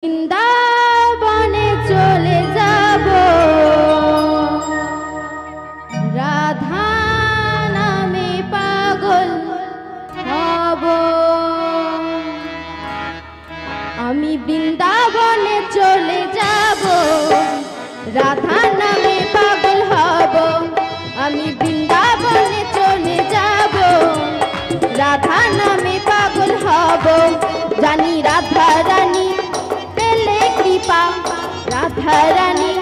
বৃন্দাবনে চলে যাব, রাধা নামে পাগল হব। আমি বৃন্দাবনে চলে যাব, রাধা নামে পাগল হব। আমি বৃন্দাবনে চলে যাব, রাধা নামে পাগল হব। জানি রাধা রানী পেলে কৃপা, রাধা রানী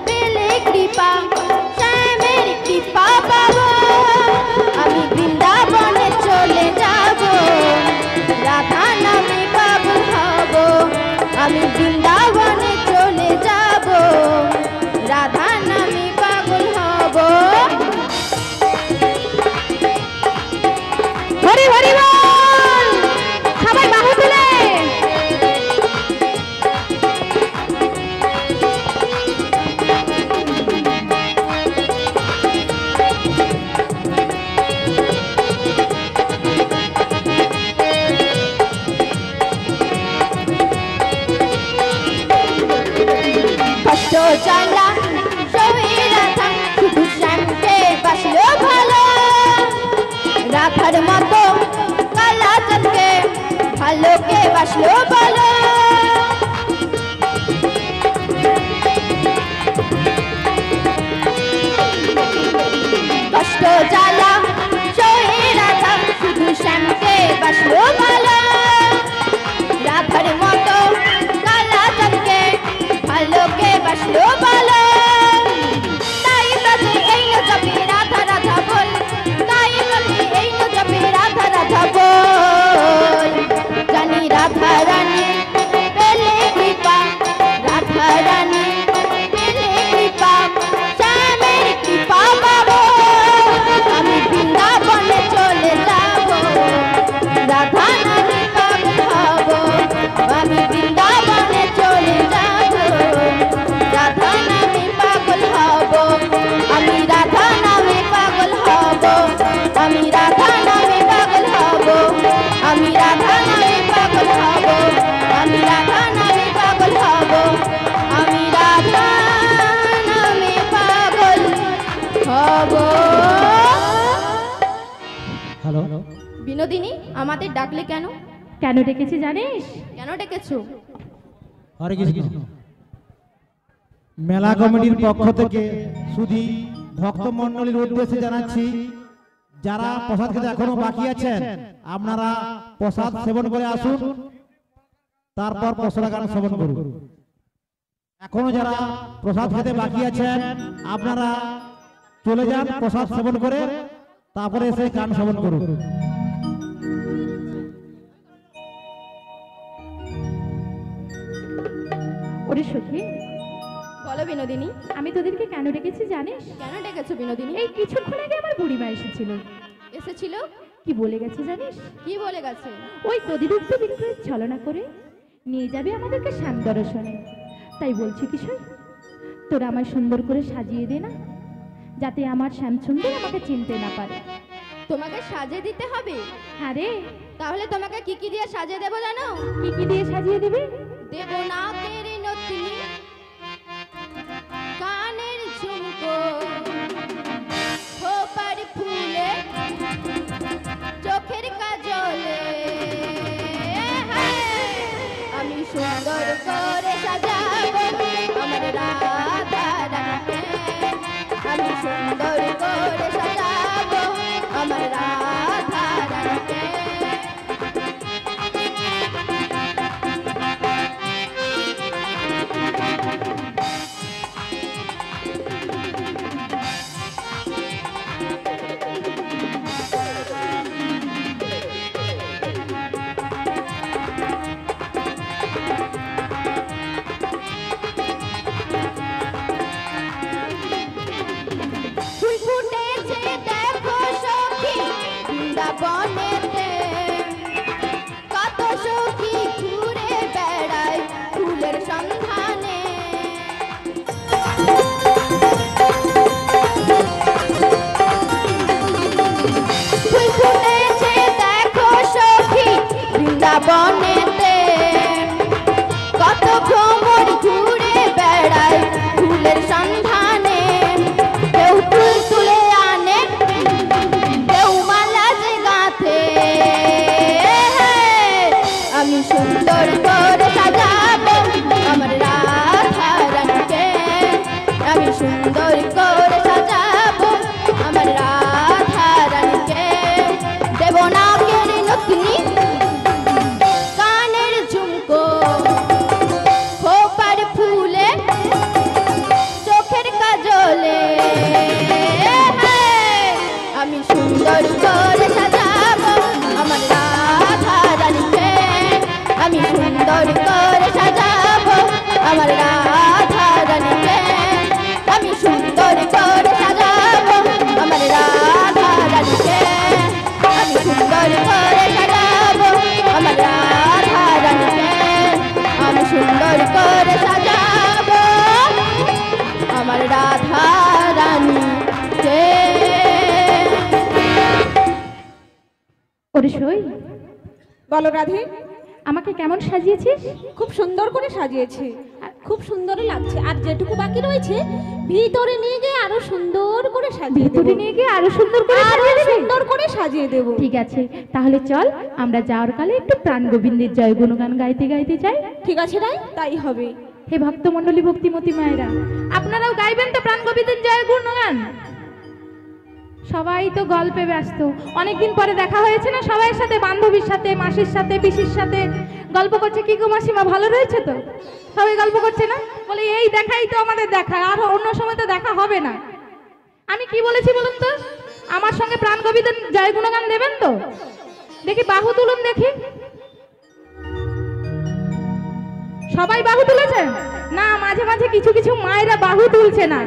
পেলে কৃপা, শ্যামের কৃপা পাব। আমি বৃন্দাবনে চলে যাব, রাধা নামে পাগল হব। আমি বৃন্দাবনে চলে যাব, রাধা নামে পাগল হব। হরি হরি বল, সবাই বাহু তুলে। কষ্ট জ্বালা সয়ে রাধা, শুধু শ্যামকে বাসলো ভালো। রাধার মতো কালা চাঁদকে ভালোকে বাসলো ভালো। কষ্ট জ্বালা সয়ে রাধা, শুধু শ্যামকে বাসলো ভালো। রাধার মতো কালা চাঁদকে ভালোকে বাসলো ভালো। তাই ব্রজে এই ন জপে রাধা রাধা বল, তাই ব্রজে এই ন জপে রাধা রাধা বল। জানি রাধা রানী পেলে কৃপা, রাধা রানী পেলে কৃপা, শ্যামের কৃপা পাব। আমি বৃন্দাবনে চলে যাব, রাধা নামে পাগল হব। আমি বৃন্দাবনে চলে যাব, রাধা নামে পাগল হব। আমি রাধা নামে পাগল হব। আমি রাধা নামে পাগল হব। আমি রাধা নামে পাগল হব। আমি রাধা নামে পাগল হব। আমি রাধা নামে পাগল হব। হ্যালো বিনোদিনী, আমাদের ডাকলে কেন? কেন ডেকেছি জানিস? কেন ডেকেছো? হরে কৃষ্ণ। মেলা কমিটির পক্ষ থেকে শুধু ভক্ত মণ্ডলীর উদ্দেশ্যে জানাচ্ছি, যারা প্রসাদ খেতে এখনো বাকি আছেন আপনারা প্রসাদ সেবন করে আসুন, তারপর পশরা গান সেবন করুন। এখনো যারা প্রসাদ খেতে বাকি আছেন আপনারা চলে যান প্রসাদ সেবন করে, তারপরে এসে গান সেবন করুন। ওরে সখী, বলো বিনোদিনী, আমি তোদেরকে কেন ডেকেছি জানিস? কেন ডেকেছো বিনোদিনী? এই কিছুক্ষণ আগে আমার বুড়িমা এসেছিল। এসেছিল? কি বলে গেছে জানিস? কি বলে গেছে? ওই প্রতিরুক্ত বিক্রয়ের ছলনা করে নিয়ে যাবে আমাদেরকে শ্যাম দর্শনে। তাই বলছি কিশোর, তোরা আমায় সুন্দর করে সাজিয়ে দে না, যাতে আমার শ্যামসুন্দর আমাকে চিনতে না পারে। তোমাকে সাজিয়ে দিতে হবে? হ্যাঁ রে। তাহলে তোমাকে কি কি দিয়ে সাজিয়ে দেবো জানো? কি কি দিয়ে সাজিয়ে দিবি? দেবো নাকের নথি, কানের ঝুমকো, খোপার ফুলে, চোখের কাজলে। আমি সুন্দর করে সাজাবো আমার রাধা রানীকে। আমি সুন্দর করে সাজাবো আমার রাধা রানীকে। ফুল ফুটেছে দেখো সখী বৃন্দাবনেতে, কত সখী ঘুরে বেড়ায় ফুলের সন্ধানে। ফুল ফুটেছে দেখো সখী বৃন্দাবনেতে, কত করে সাজাবো আমার রাধা রানীকে। ওরে সই, বলো রাধে, আমাকে কেমন সাজিয়েছিস? খুব সুন্দর করে সাজিয়েছে, আর খুব সুন্দরই লাগছে। আর যেটুকু বাকি রয়েছে ভিতরে নিয়ে গিয়ে আরো সুন্দর করে সাজিয়ে দেবো, ভিতরে নিয়ে গিয়ে আরো সুন্দর করে আরো সাজিয়ে দিবি? সুন্দর করে সাজিয়ে দেবো। ঠিক আছে, তাহলে চল আমরা যাওয়ার কালে একটু প্রাণ গোবিন্দের জয় গুণগান গাইতে গাইতে যাই। ঠিক আছে রাই, তাই হবে। হে ভক্তমণ্ডলী ভক্তিমতী মায়েরা, আপনারাও গাইবেন তো প্রাণ গোবিন্দের জয় গুণগান? সবাই তো গল্পে ব্যস্ত, অনেকদিন পরে দেখা হয়েছে না সবাইয়ের সাথে, বান্ধবীর সাথে, মাসির সাথে, পিসির সাথে গল্প করছে। কি গো মাসিমা, ভালো রয়েছে তো? সবাই গল্প করছে না? বলে এই দেখাই তো আমাদের দেখা, আর অন্য সময় তো দেখা হবে না। আমি কি বলেছি বলুন তো? আমার সঙ্গে প্রাণ গোবিন্দের জয় গুণগান দেবেন তো? দেখি বাহু তুলুন দেখি। সবাই বাহু তুলেছেন না? মাঝে মাঝে কিছু কিছু মায়েরা বাহু তুলছে না,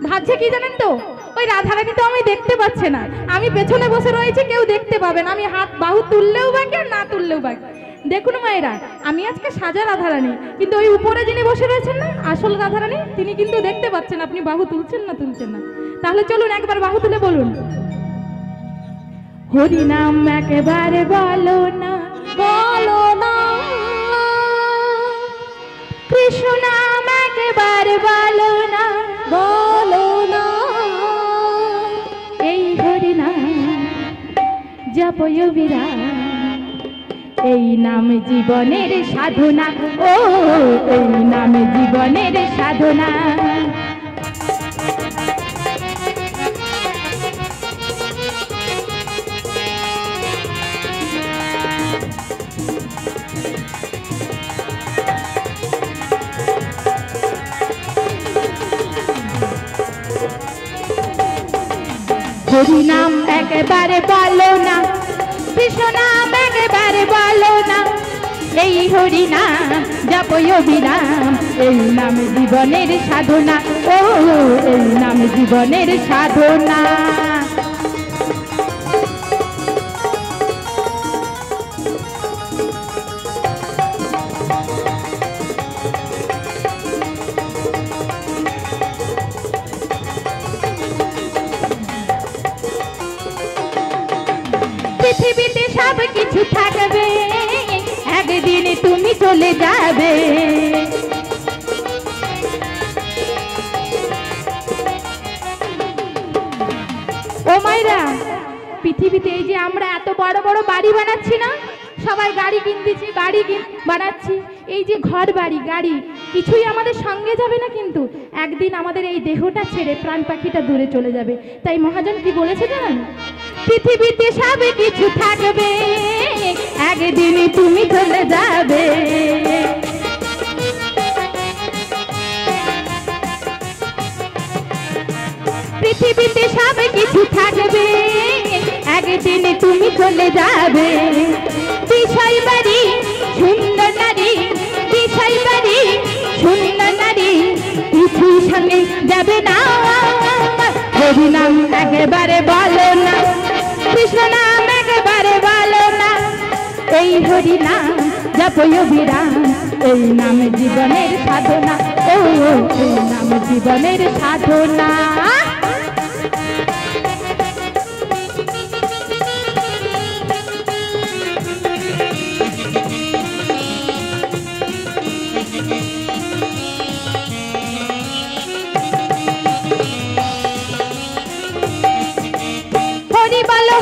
ভাবছে কি জানেন তো, ওই রাধারানী তো আমি দেখতে পাচ্ছে না, আমি পেছনে বসে রয়েছি, কেউ দেখতে পাবে না, আমি হাত বাহু তুললেও বাকি আর না তুললেও বাকি। দেখুন মায়েরা, আমি আজকে সাজা রাধারানী, কিন্তু ওই উপরে যিনি বসে রয়েছেন না আসল রাধারানী, তিনি কিন্তু দেখতে পাচ্ছেন আপনি বাহু তুলছেন না তুলছেন না। তাহলে চলুন একবার বাহু তুলে বলুন, হরি নাম একেবারে বলো না, বলো না, কৃষ্ণ নাম একেবারে বলো না, বলো না, এই হরি নাম জপয় বিরাম, এই নাম জীবনের সাধনা, ও এই নাম জীবনের সাধনা। হরি নাম একেবারে বলো না, কৃষ্ণ নাম একেবারে বলো না, এই হরি নাম জপয় বিরাম, এই নাম জীবনের সাধনা, ও এই নাম জীবনের সাধনা। পৃথিবীতে সব কিছু থাকবে, একদিন তুমি চলে যাবে। ও মাইরা, পৃথিবীতে এই যে আমরা এত বড় বড় বাড়ি বানাচ্ছি না, সবাই গাড়ি কিনতেছি, বাড়ি বানাচ্ছি, এই যে ঘর বাড়ি গাড়ি কিছুই আমাদের সঙ্গে যাবে না, কিন্তু একদিন আমাদের এই দেহটা ছেড়ে প্রাণ পাখিটা দূরে চলে যাবে। তাই মহাজন কি বলেছে জানেন? পৃথিবীতে সব কিছু থাকবে, একদিন তুমি চলে যাবে। পৃথিবীতে সব কিছু থাকবে, একদিন তুমি চলে যাবে। বিষয় বাড়ি সুন্দর নারী, বিষয় বাড়ি সুন্দর নারী, কিছু সঙ্গে যাবে না। হরি নাম একেবারে বলো না, কৃষ্ণ নাম একেবারে বলো না, এই হরি নাম জপয় বিরাম, এই নাম জীবনের সাধনা, ও এই নাম জীবনের সাধনা।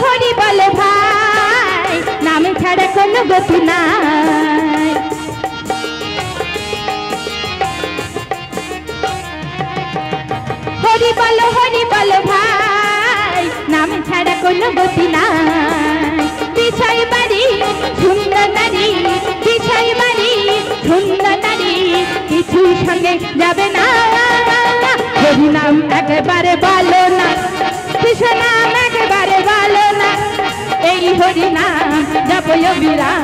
হরি বলো ভাই, নাম ছাড়া কোনো গতি নাই। হরি বলো ভাই, নাম ছাড়া কোনো গতি নাই। বিষয় বাড়ি সুন্দর নারী, বিষয় বাড়ি সুন্দর নারী, কিছু সঙ্গে যাবে না। হরি নাম একেবারে বলো না, কৃষ্ণ নাম একেবারে বলো না, এই হরি নাম জপয় বিরাম,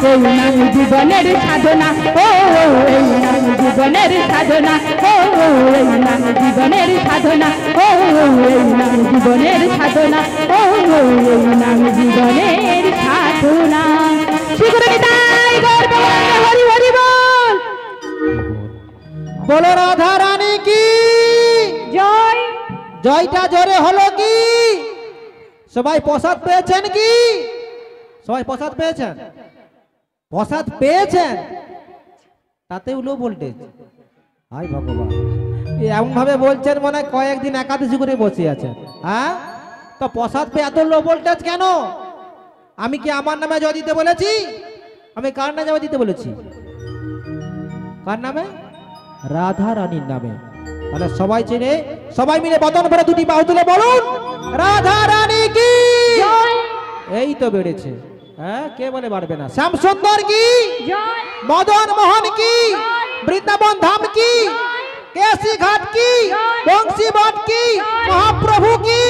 এই নাম জীবনের সাধনা, ও এই নাম জীবনের সাধনা, ও এই নাম জীবনের সাধনা, ও এই নাম জীবনের সাধনা, ও এই নাম জীবনের সাধনা। শ্রী গুরু নিতাই গৌর প্রেমানন্দে, হরি হরি বল। বলো রাধা রানী কি জয়। জয়টা জোরে হলো কি? সবাই প্রসাদ পেয়েছেন কি? সবাই প্রসাদ পেয়েছেন? প্রসাদ পেয়েছেন? তাতে লো ভোল্টেজ। হাই ভগবান, এমন ভাবে বলছেন মনে হয় কয়েকদিন একাদশী করে বসে আছেন। হ্যাঁ, তো প্রসাদ পেয়ে এত লো ভোল্টেজ কেন? আমি কি আমার নামে জয় দিতে বলেছি? আমি কার নামে জয় দিতে বলেছি? কার নামে? রাধা রানীর নামে। তাহলে সবাই চেনে, সবাই মিলে বদন ভরে দুটি বাহু তুলে বলুন রাধা রানী কি জয়। এই তো বেড়েছে। হ্যাঁ, কে বলে বাড়বে না? শ্যাম সুন্দর কি জয়। মদন মোহন কি বৃন্দাবন ধাম কি কেসি ঘাট কি বংশী বট কি মহাপ্রভু কি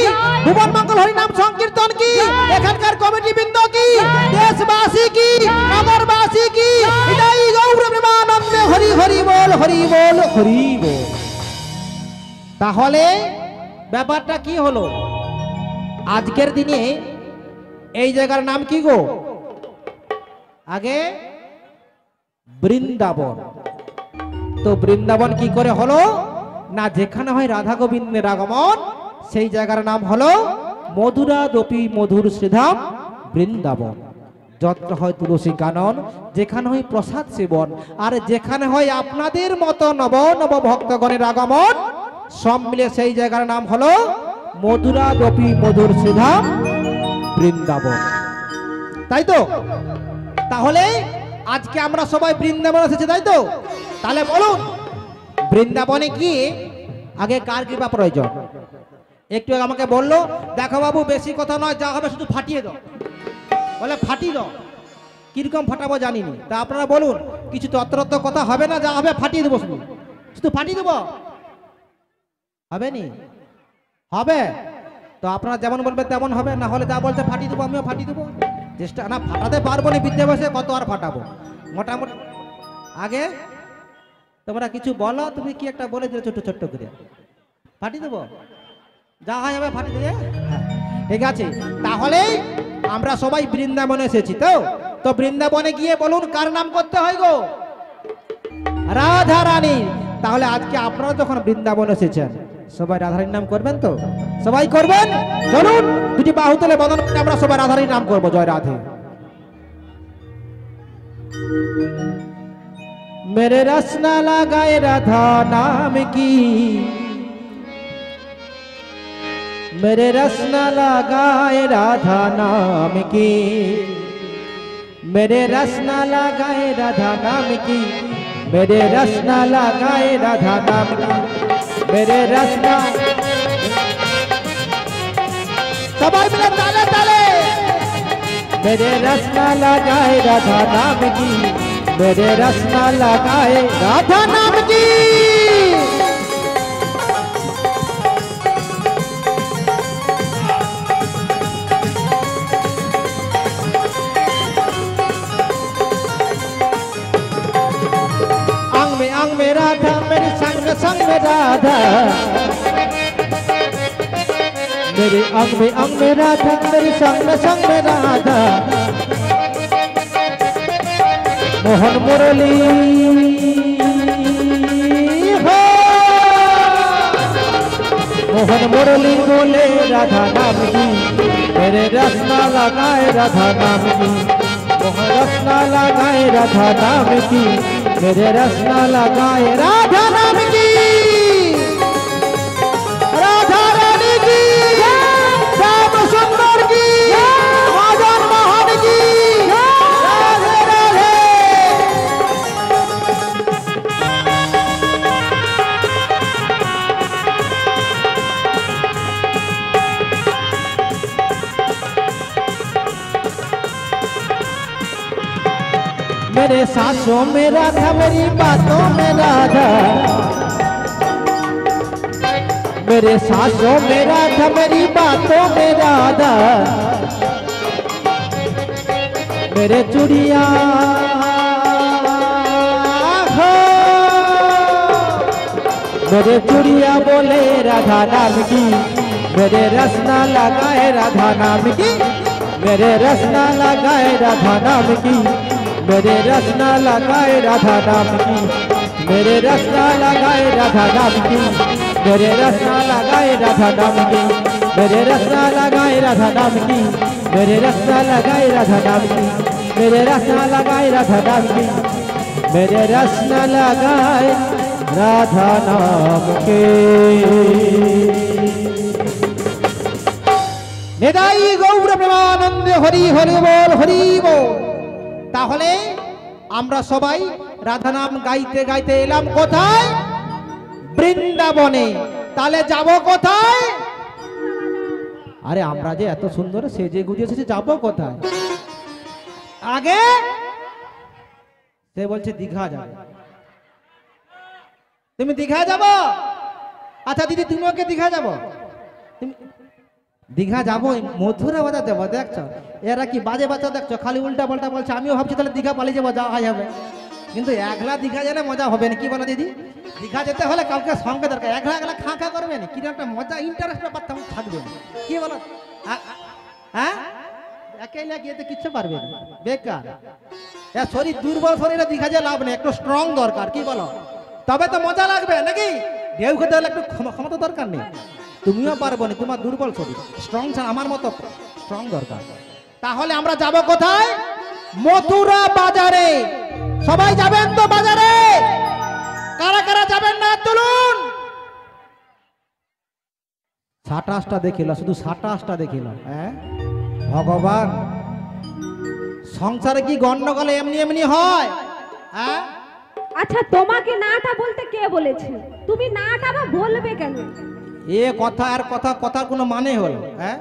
ভুবন মঙ্গল হরিনাম সংকীর্তন কি এখানকার কমিটি বৃন্দ কি দেশবাসী কি নগরবাসী কি হৃদয় গৌর প্রেমানন্দে হরি হরি বল হরি বল হরি বল। তাহলে ব্যাপারটা কি হলো? আজকের দিনে এই জায়গার নাম কি গো? আগে বৃন্দাবন। তো বৃন্দাবন কি করে হলো না? যেখানে হয় রাধা গোবিন্দের আগমন সেই জায়গার নাম হলো মধুরা দপি মধুর শ্রীধাম বৃন্দাবন। যত্র হয় তুলসী কানন, যেখানে হয় প্রসাদ সেবন, আর যেখানে হয় আপনাদের মতো নব নব ভক্তগণের আগমন, সব মিলে সেই জায়গার নাম হলো মধুরা দপি মধুর শ্রীধাম বৃন্দাবন। তাই তো? তাহলে আজকে আমরা সবাই বৃন্দাবন এসেছি, তাই তো? তাহলে বলুন বৃন্দাবনে গিয়ে আগে কার কৃপা প্রয়োজন? একটু আগে আমাকে বললো, দেখো বাবু বেশি কথা নয়, যা হবে শুধু ফাটিয়ে দাও। বলে ফাটিয়ে দাও, কিরকম ফাটাবো জানিনি। তা আপনারা বলুন, কিছু তত্রত্ব কথা হবে না, যা হবে ফাটিয়ে দেবো, শুধু শুধু ফাটিয়ে দেবো, হবে নি? হবে তো আপনারা যেমন বলবেন তেমন হবে, না হলে যা বলছে ফাটিয়ে দেবো, আমিও ফাটিয়ে দেবো। চেষ্টা না, ফাটাতে পারবো না, বিদ্যে বসে কত আর ফাটাবো। মোটামুটি আগে তোমরা কিছু বলো, তুমি কি একটা বলে দিলে ছোট্ট ছোট্ট করে, ফাটিয়ে দেবো, যা হয় হবে ফাটিয়ে দেবে। হ্যাঁ, ঠিক আছে। তাহলে আমরা সবাই বৃন্দাবনে এসেছি, তো তো বৃন্দাবনে গিয়ে বলুন কার নাম করতে হয় গো? রাধা রানী। তাহলে আজকে আপনারা যখন বৃন্দাবন এসেছেন সবাই রাধারানীর নাম করবেন তো? সবাই করবেন? চলুন দুটি বাহু তুলে বদন করে আমরা সবাই রাধারানীর নাম করবো। জয় রাধে। मेरे रसना लगाए राधा नाम की, मेरे रसना लगाए राधा नाम की, मेरे रसना लगाए राधा नाम की, मेरे रसना लगाए राधा नाम की, मेरे रसना। सबाई मिले ताले ताले। मेरे रसना लगाए राधा नाम की, मेरे रसना लगाए राधा नाम की। अंग में राधा, मेरे संग संग में राधा, मेरे अंग में राधा, मेरे संग संग में राधा। मोहन मुरली हो, मोहन मुरली बोले राधा नाम की, मेरे रसना लगाए राधा नाम की, मोहन रसना लगाए राधा नाम की, मेरे रसना लगाए राधा नाम की। राधा रानी की, श्याम सुंदर की, मदन मोहन की, राधे राधे। मेरे सांसों में राधा, मेरी बातों में राधा, मेरे सांसों में राधा, मेरी बातों में राधा, मेरे चूड़िया हो, मेरे चूड़िया बोले राधा नाम की, मेरे रसना लगाए राधा नाम की, मेरे रसना लगाए राधा नाम की, मेरे रसना लगाए राधा नाम की, मेरे रसना लगाए राधा नाम की, मेरे रसना लगाए राधा नाम की, मेरे रसना लगाए राधा नाम की, मेरे रसना लगाए राधा नाम की, मेरे रसना लगाए राधा नाम की, मेरे रसना लगाए राधा नाम के। নিতাই গৌর প্রেমানন্দে হরি হরি বল হরি বল। তাহলে আমরা সবাই রাধা নাম গাইতে গাইতে এলাম কোথায়? বৃন্দাবনে। তাহলে যাব কোথায়? আরে আমরা যে এত সুন্দর সেজে গুজে এসেছি, যাবো কোথায়? আগে সে বলছে দীঘা যাবে। তুমি দীঘা যাব? আচ্ছা দিদি তুমি ওকে দীঘা যাব? দীঘা যাবো, মথুরা বাজা দেবো। দেখছো এরা কি বাজে বাচ্চা, দেখছো খালি উল্টা পাল্টা বলছে। আমিও ভাবছি তাহলে দীঘা পালিয়ে যাবো, যাওয়া যাবে, কিন্তু একলা দীঘা গেলে মজা হবে না। কি বলো দিদি? দীঘা যেতে হলে কাউকে সঙ্গে দরকার। একলা একলা খা খা করবে না, কিরকম একটা মজা ইন্টারেস্ট ব্যাপারটা থাকবে না। কি বলো? হ্যাঁ, একেলা গিয়ে তো কিচ্ছু পারবে না, বেকার। শরীর দুর্বল, শরীরে দীঘা যে লাভ নেই, একটু স্ট্রং দরকার। কি বলো? তবে তো মজা লাগবে নাকি? ঢেউ খেতে হলে একটু ক্ষমতা দরকার নেই। তুমিও পারবো না, তোমার দুর্বল শরীর, স্ট্রং ছাড়া আমার মতো স্ট্রং দরকার। তাহলে আমরা যাব কোথায়? মথুরা বাজারে। সবাই যাবেন তো বাজারে? কারা কারা যাবেন না তুলুন। 27টা দেখিল, শুধু 27টা দেখিল। হ্যাঁ ভগবান, সংসারে কি গন্ডগোল এমনি এমনি হয়? হ্যাঁ, আচ্ছা তোমাকে নাটা বলতে কে বলেছে? তুমি নাটা বা বলবে কেন? এ কথা আর কথা, কথার কোনো মানে হলো? হ্যাঁ,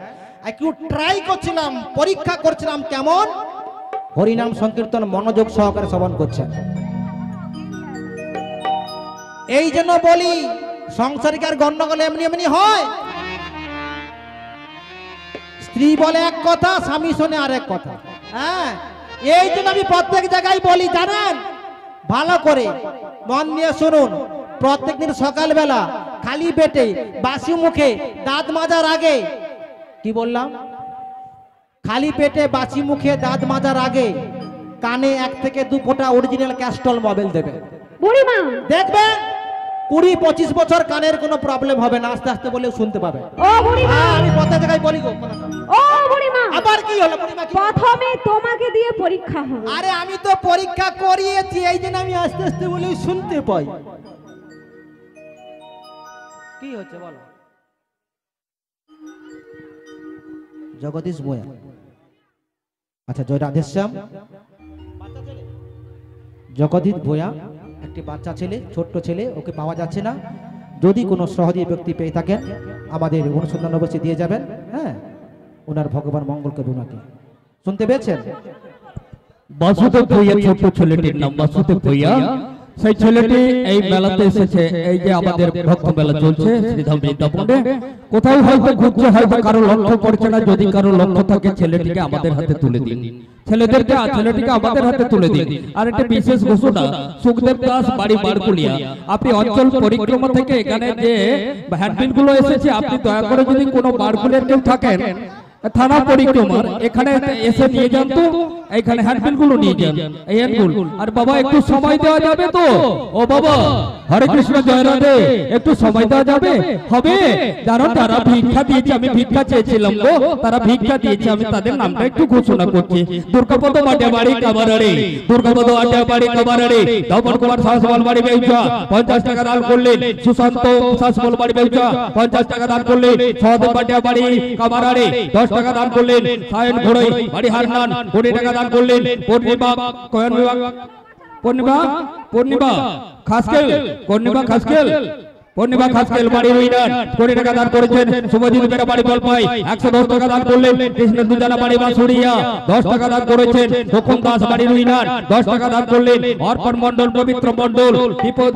একটু ট্রাই করছিলাম, পরীক্ষা করছিলাম কেমন হরিনাম সংকীর্তন মনোযোগ সহকারে শ্রবণ করছেন। এই জন্য বলি সংসারিক আর গন্ডগোল এমনি এমনি হয়। স্ত্রী বলে এক কথা, স্বামী শোনে আরেক কথা। হ্যাঁ, এই জন্য আমি প্রত্যেক জায়গায় বলি জানেন, ভালো করে মন দিয়ে শুনুন। প্রত্যেকদিন সকালবেলা খালি পেটে বাসি মুখে দাঁত মাজার আগে, কি বললাম? খালি পেটে বাসি মুখে দাঁত মাজার আগে কানে 1 থেকে 2 ফোঁটা অরিজিনাল ক্যাস্টল মোবাইল দেবে। বুড়িমা দেখবেন 20-25 বছর কানের কোনো প্রবলেম হবে না, আস্তে আস্তে বলেও শুনতে পাবে। ও বুড়িমা, আমি প্রত্যেক জায়গায় বলি গো। ও বুড়িমা, আবার কি হলো বুড়িমা? কি? প্রথমে তোমাকে দিয়ে পরীক্ষা হবে। আরে আমি তো পরীক্ষা করিয়েছি, এই জন্য আমি আস্তে আস্তে বলেও শুনতে পাই। কি হচ্ছে বলো? জগদীশ ভূঁইয়া, আচ্ছা জয় রাধেশ্যাম। জগদীশ ভূঁইয়া একটি বাচ্চা ছেলে, ছোট্ট ছেলে, ওকে পাওয়া যাচ্ছে না। যদি কোনো সহজী ব্যক্তি পেয়ে থাকেন আমাদের অনুসন্ধান অবশ্যই দিয়ে যাবেন। হ্যাঁ, ওনার ভগবান মঙ্গল করবে ওনাকে। শুনতে পেয়েছেন? বাসুদেব ভূঁইয়া, ছোট্ট ছেলেটির নাম বাসুদেব ভূঁইয়া। সেই ছেলেটি এই মেলাতে এসেছে। এই যে আমাদের ভক্ত মেলা চলছে শ্রীধাম বৃন্দাবনে, কোথাও হয়তো ঘুরছে, হয়তো কারো লক্ষ্য পড়ছে না। যদি কারো লক্ষ্য থাকে ছেলেটিকে আমাদের হাতে তুলে দিন, ছেলেটিকে আমাদের হাতে তুলে দিন। আর একটা বিশেষ ঘোষণা, সুখদেব দাস, বাড়ি বারকুলিয়া। আপনি অঞ্চল পরিক্রমা থেকে এখানে যে হ্যান্ডবিল গুলো এসেছে, আপনি দয়া করে যদি কোনো বারকুলিয়ার কেউ থাকেন থানা পরিক্রমার, এখানে এসে নিয়ে যান তো। এখানে হ্যান্ডবিল গুলো নিয়ে যান, এই হ্যান্ডবিল। আর বাবা একটু সময় দেওয়া যাবে তো? ও বাবা, হরে কৃষ্ণ, জয় রাধে, একটু সময় দেওয়া যাবে? হবে? জানো তারা ভিক্ষা দিয়েছে, আমি ভিক্ষা চেয়েছিলাম গো, তারা ভিক্ষা দিয়েছে। আমি তাদের নামটা একটু ঘোষণা করছি। দুর্গাপদ আড্ডাবাড়ি কাবারাড়ি, দুর্গাপদ আড্ডাবাড়ি কাবারাড়ি, ধবন কুমার শাসমল বাড়ি বেউচা 50 টাকা দান করলেন। সুশান্ত শাসমল বাড়ি বেউচা 50 টাকা দান করলেন। সহদেব আড্ডাবাড়ি কাবারাড়ি 10 টাকা দান করলেন। সায়ন ঘোড়াই বাড়ি হারনান 20 টাকা দান করলেন। পূর্ণিমা খাসকেল, পূর্ণিমা খাসকেল বাড়ি রুইনার 20 টাকা দান করেছেন। শুভজিৎ বেরা বাড়ি বলপাই 110 টাকা দান করলেন। কৃষ্ণ দুজানা বাড়ি বাঁশুড়িয়া 10 টাকা দান করেছেন। হুকুম দাস বাড়ি রুইনার 10 টাকা দান করলেন। অর্পণ মন্ডল, পবিত্র মন্ডল,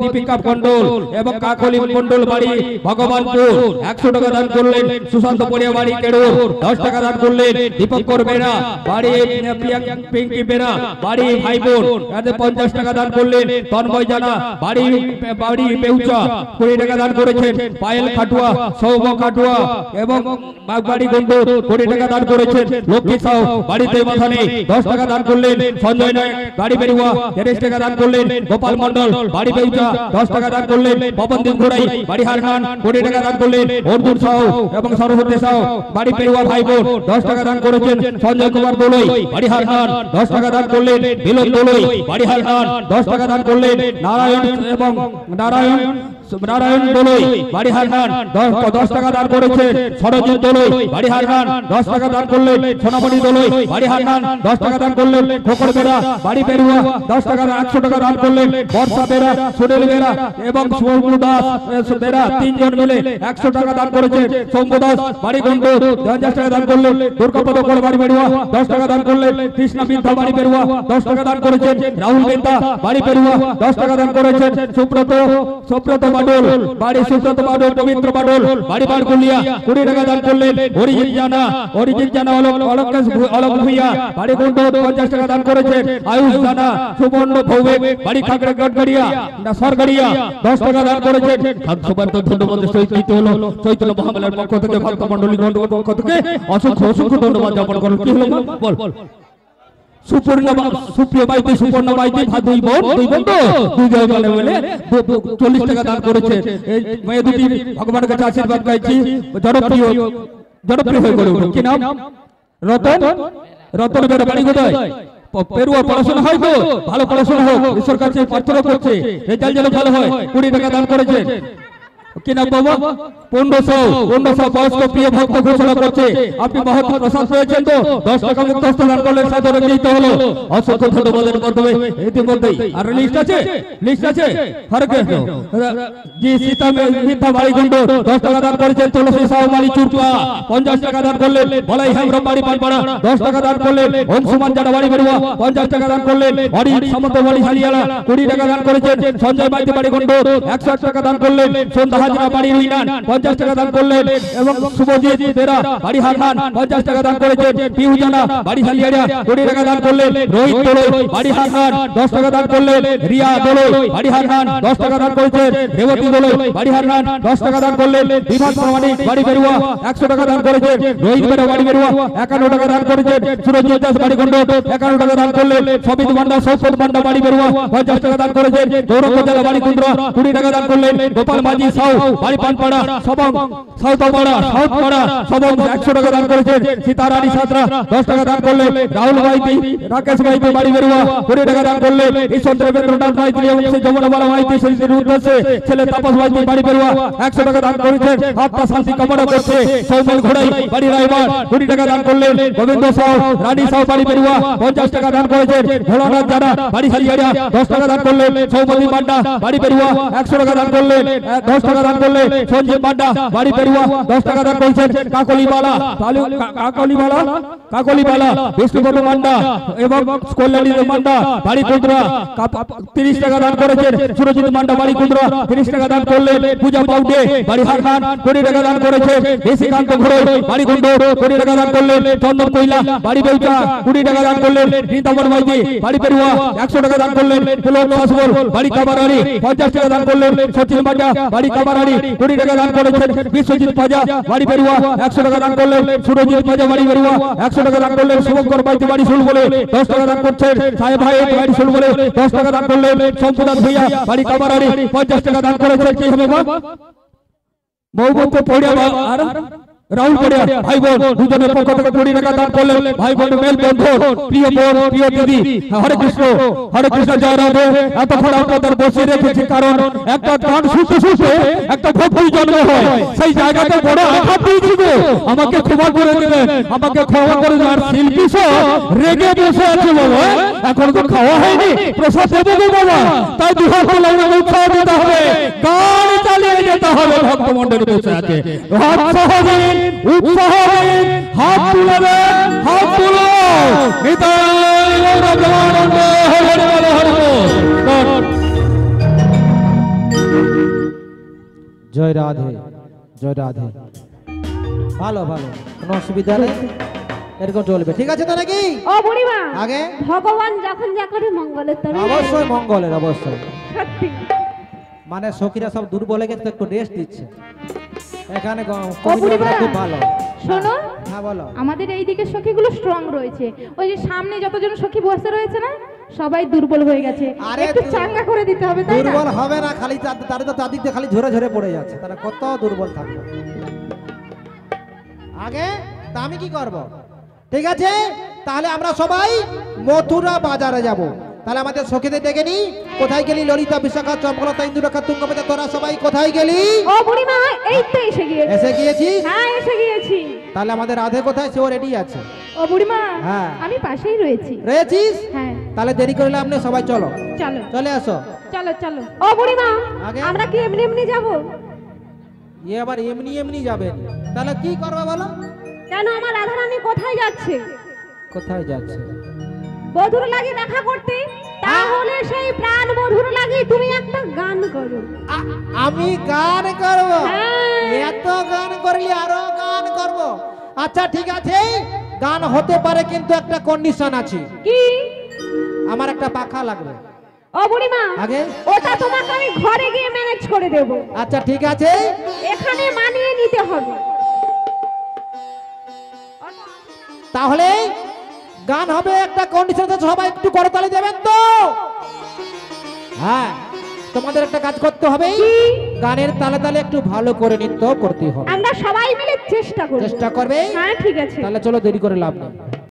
দীপিকা মন্ডল এবং কাকলি মন্ডল বাড়ি ভগবানপুর 100 টাকা দান করলেন। সুশান্ত পড়িয়া বাড়ি কেড়ুর 10 টাকা দান করলেন। দীপঙ্কর বেরা বাড়ি পিঙ্কি বেরা বাড়ি ভাই বোন 50 টাকা দান করলেন। তন্ময় জানা বাড়ি বেউচা 20 টাকা দান করেছেন পায়েল খাটুয়া, সৌভ খাটুয়া এবং বাগবাড়ি গন্ডুর 20 টাকা দান করেছেন লক্ষ্মী সাউ, বাড়িতে মাথা নেই 10 টাকা দান করলেন সঞ্জয় নায়ক, বাড়ি বেরুয়া 30 টাকা দান করলেন গোপাল মন্ডল, বাড়ি বেউচা 10 টাকা দান করলেন পবনদীপ ঘোড়াই, বাড়ি হারখান 20 টাকা দান করলেন অর্জুন সাউ এবং সরস্বতী সাউ, বাড়ি পেরুয়া ভাই বোন 10 টাকা দান করেছেন সঞ্জয় কুমার দোলই, বাড়ি হারখান 10 টাকা দান করলেন মিলন দোলই, বাড়ি হারখান 10 টাকা দান করলেন নারায়ণ এবং নারায়ণ দোলই, বাড়ি হারখান 10 টাকা দান করেছেন সরজিৎ দোলই, বাড়ি হারখান 10 টাকা দান করলেন সোনামণি দোলই, বাড়ি হারখান 10 টাকা দান করলেন খোকর বেরা, বাড়ি পেরুয়া 10 টাকা 100 টাকা দান করলেন বর্ষা বেরা, সুনীল বেরা এবং সৌম্য দাস বেরা, তিনজন মিলে 100 টাকা দান করেছেন সৌম্য দাস, বাড়ি গন্ডু 50 টাকা দান করলেন দুর্গাপদ কোল, বাড়ি পেরুয়া 10 টাকা দান করলেন কৃষ্ণা বিদ্যা, বাড়ি পেরুয়া 10 টাকা দান করেছেন রাহুল বিদ্যা, বাড়ি পেরুয়া 10 টাকা দান করেছেন সুব্রত বাডল, বাড়ি সুব্রত বাডল, পবিত্র বাডল, বাড়ি বারকুলিয়া 20 টাকা দান করলেন অরিজিৎ জানা অলক ভুইয়া, বাড়ি গন্ডু 50 টাকা দান করেছেন আয়ুষ জানা, সুবর্ণ ভৌমিক, বাড়ি খাগড়া গড়গড়িয়া না সরগড়িয়া 10 টাকা দান করেছেন খাদ্যবাদ ধন্যবাদ সহিত হলো চৈতন্য মহামেলার পক্ষ থেকে ভক্ত মণ্ডলী পক্ষ থেকে অসংখ্য ধন্যবাদ জ্ঞাপন করুন। কি হলো বল সুপ্রিয় বাইতে সুপর্ণ বাইতে দুই বোন তো দুই জায়গায় মিলে 40 টাকা দান করেছে। এই মেয়ে দুটি ভগবানের কাছে আশীর্বাদ চাইছি জনপ্রিয় হয়ে গড়ে উঠুক। কি নাম? রতন বেরা, বাড়ি কোথায়? পেরুয়া, পড়াশোনা হয় তো ভালো পড়াশোনা হোক, ঈশ্বর কাছে প্রার্থনা করছে রেজাল্ট যেন ভালো হয়। 20 টাকা দান করেছে। কি নাম বাবা? 1500 বয়স্ক প্রিয় ভক্ত ঘোষণা করছে আপনি মহৎ প্রসাদ পেয়েছেন তো 10 টাকা মুক্ত দান করলেন, সাদরে নিতে হলো। অসংখ্য ধন্যবাদের মাধ্যমে ইতিমধ্যেই আর লিস্ট আছে হরে কৃষ্ণ জি সীতা মিথ্যা বাড়ি গন্ড 10 টাকা দান করেছেন তুলসী সাউ, বাড়ি চুরপা 50 টাকা দান করলেন বলাই হেমব্রম, বাড়ি পানপাড়া 10 টাকা দান করলেন অংশুমান জানা, বাড়ি বেরুয়া 50 টাকা দান করলেন হরি সামন্ত, বাড়ি হালিয়ালা 20 টাকা দান করেছেন সঞ্জয় বাইতে, বাড়ি গন্ড 100 টাকা দান করলেন সন্ধ্যা হাজরা, বাড়ি রুইনান 50 টাকা দান করলেন এবং শুভজিৎ বেরা, বাড়ি হারখান 50 টাকা দান করেছেন পিউ জানা, বাড়ি হালিয়াড়া 20 টাকা দান করলেন রোহিত দোলই, বাড়ি হারখান 10 টাকা দান করলেন রিয়া দোলই, বাড়ি হারখান 10 টাকা দান করেছেন রেবতী দোলই, বাড়ি হারখান 10 টাকা দান করলেন বিভাস প্রামাণিক, বাড়ি বেরুয়া 100 টাকা দান করেছেন রোহিত বেরা, বাড়ি বেরুয়া 51 টাকা দান করেছেন সুরজিৎ দাস, বাড়ি গন্ড 51 টাকা দান করলেন সবিত বান্ডা, সৌফত বান্ডা, বাড়ি বেরুয়া 50 টাকা দান করেছেন গৌরব জেলা, বাড়ি কুন্দ্রা 20 টাকা দান করলেন গোপাল মাঝি সাউ, বাড়ি পানপাড়া সবং সাউথপাড়া সবং 100 টাকা দান করেছেন সীতারানী সাতরা 10 টাকা দান করলেন রাহুল মাইতি, রাকেশ মাইতি, বাড়ি বেরুয়া 20 টাকা দান করলেন ঈশ্বর দেবেন্দ্রনাথ মাইতি এবং যমুনাবালা মাইতি শরীরের উদ্দেশ্যে ছেলে তাপস মাইতি, বাড়ি বেরুয়া 100 টাকা দান করেছেন আত্মা শান্তি কামনা করছে সৌমেন ঘোড়াই, বাড়ি রায়বার 20 টাকা দান করলেন গোবিন্দ সাউ, রানী সাউ, বাড়ি বেরুয়া 50 টাকা দান করেছেন ভোলানাথ জানা, বাড়ি হালিয়াড়া 10 টাকা দান করলেন সৌমদী বান্ডা, বাড়ি বেরুয়া 100 টাকা দান করলেন 10 টাকা দান করলেন সঞ্জীব বান্ডা, বাড়ি পেরুয়া 10 টাকা দান করেছেন কাকলিবালা বিষ্ণুপদ মান্ডা এবং কল্যাণী মান্ডা, বাড়ি কুন্দ্রা 30 টাকা দান করেছেন সুরজিৎ মান্ডা, বাড়ি কুন্দ্রা 30 টাকা দান করলেন পূজা পাউডে, বাড়ি হারখান 20 টাকা দান করেছেন দেশিকান্ত ঘোড়ই, বাড়ি গুন্ড 20 টাকা দান করলেন চন্দন কইলা, বাড়ি বেউচা 20 টাকা দান করলেন বৃন্দাবন মাইতি, বাড়ি পেরুয়া 100 টাকা দান করলেন পুলক শাসবল, বাড়ি কাবারানি 50 টাকা দান করলেন সচিন মান্ডা, বাড়ি কাবারানি 20 টাকা দান করেছেন বিশ্বজিৎ পাজা, বাড়ি বেরুয়া 100 টাকা দান করলেন সুরজিৎ পাজা, বাড়ি বেরুয়া 100 টাকা দান করলেন শুভঙ্কর বাইতে, বাড়ি শুল বলে 10 টাকা দান করছেন সাহেব ভাই, বাড়ি শুল বলে 10 টাকা দান করলেন সম্পদাস ভূঁইয়া, বাড়ি কাবারানি 50 টাকা দান করেছেন কি হবে মৌবত পড়িয়া আর রাহুল পড়িয়া ভাই বোন দুজনের পক্ষ থেকে 20 টাকা দান করলেন ভাই বোন মেল বন্ধু প্রিয় বোন প্রিয় দিদি হরে কৃষ্ণ জয় রাধে। এতক্ষণ আপনাদের বসে রেখেছি কারণ একটা গান শুনতে একটা ভক্তি জন্ম হয়, সেই জায়গাতে বড় আঘাত দিয়েছিল, আমাকে ক্ষমা করে দিলেন, আমাকে ক্ষমা করে দেন। আর শিল্পী সব রেগে বসে আছে বাবা, এখন তো খাওয়া হয়নি, প্রসাদ দেবো বাবা, তাই দুহাত তোলা উৎসাহ দিতে হবে, গান চালিয়ে যেতে হবে। ভক্ত মন্ডলী বসে আছে, হাত সহজে উৎসাহ হাত তুলবেন, হাত তুলো জয় রাধে জয় রাধে। ভালো ভালো, কোনো অসুবিধা নেই, এরকম চলবে, ঠিক আছে তো নাকি? ও বুড়িমা, আগে ভগবান যখন যা করে মঙ্গলের তরে, অবশ্যই মঙ্গলের, অবশ্যই সত্যি মানে সখীরা সব দুর্বল হয়ে গেছে তো একটু রেস্ট দিচ্ছে এখানে বুড়িমা, খুব ভালো। শোনো, হ্যাঁ বলো। আমাদের এই দিকের সখীগুলো স্ট্রং রয়েছে, ওই যে সামনে যতজন সখী বসে রয়েছে না, সবাই দুর্বল হয়ে গেছে, আরে একটু চাঙ্গা করে দিতে হবে, তাই না? দুর্বল হবে না, খালি তারা তো তার দিক দিয়ে খালি ঝরে ঝরে পড়ে যাচ্ছে, তারা কত দুর্বল থাকবে আগে। তা আমি কি করব? ঠিক আছে, তাহলে আমরা সবাই মথুরা বাজারে যাব। তাহলে আমাদের সখীদের ডেকে নি। কোথায় গেলি ললিতা, বিশাখা, চম্পলতা, ইন্দুরেখা, তুঙ্গমেদা, তোরা সবাই কোথায় গেলি? ও বুড়িমা, এই তো এসে গিয়েছি। এসে গিয়েছিস? হ্যাঁ, এসে গিয়েছি। তাহলে আমাদের রাধে কোথায়? সেও রেডি আছে। ও বুড়িমা, হ্যাঁ। আমি পাশেই রয়েছি। রয়েছিস? হ্যাঁ। তাহলে দেরি করলে আপনি সবাই চলো, চলো চলে আসো। চলো চলো। ও বুড়িমা, আগে? আমরা কি এমনি এমনি যাব? এ আবার এমনি এমনি যাবেন? তাহলে কি করবে বলো? কেন, আমার রাধারানী কোথায় যাচ্ছে? কোথায় যাচ্ছে? বধুর লাগে দেখা করতে। তাহলে সেই প্রাণ বধুর লাগে তুমি একটা গান করো। আমি গান করব? হ্যাঁ। এত গান করলি আরো গান করব? আচ্ছা ঠিক আছে, গান হতে পারে, কিন্তু একটা কন্ডিশন আছে। কি? আমার একটা পাখা লাগবে। ও বুড়িমা, আগে? ওটা তোমাকে আমি ঘরে গিয়ে ম্যানেজ করে দেব। আচ্ছা ঠিক আছে, এখানে মানিয়ে নিতে হবে। তাহলে গান হবে, একটা কন্ডিশন, সবাই একটু করতালি দেবেন তো? হ্যাঁ, তোমাদের একটা কাজ করতে হবে, গানের তালে তালে একটু ভালো করে নৃত্য করতে হবে। আমরা সবাই মিলে চেষ্টা করব। চেষ্টা করবে? হ্যাঁ ঠিক আছে। তাহলে চলো, দেরি করে লাভ নেই।